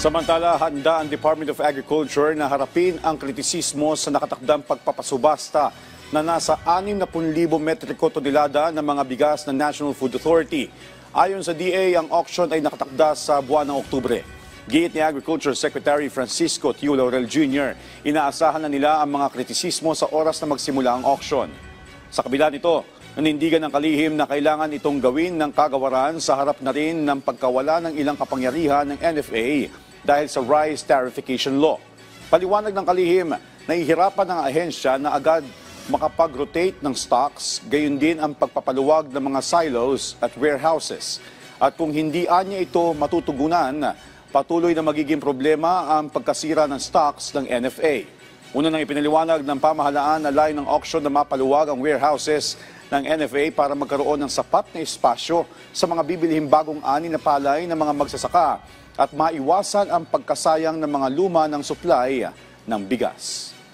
Samantala, handa ang Department of Agriculture na harapin ang kritisismo sa nakatakdang pagpapasubasta na nasa 60,000 metriko tonelada ng mga bigas ng National Food Authority. Ayon sa DA, ang auction ay nakatakda sa buwan ng Oktubre. Giit ni Agriculture Secretary Francisco T. Laurel Jr., inaasahan na nila ang mga kritisismo sa oras na magsimula ang auction. Sa kabila nito, nanindigan ng kalihim na kailangan itong gawin ng kagawaran sa harap na rin ng pagkawala ng ilang kapangyarihan ng NFA dahil sa rice tariffication law. Paliwanag ng kalihim, nahihirapan ng ahensya na agad makapag-rotate ng stocks, gayon din ang pagpapaluwag ng mga silos at warehouses. At kung hindi anya ito matutugunan, patuloy na magiging problema ang pagkasira ng stocks ng NFA. Una nang ipinaliwanag ng pamahalaan na layo ng auction na mapaluwag ang warehouses ng NFA para magkaroon ng sapat na espasyo sa mga bibilihing bagong ani na palay ng mga magsasaka at maiwasan ang pagkasayang ng mga luma ng supply ng bigas.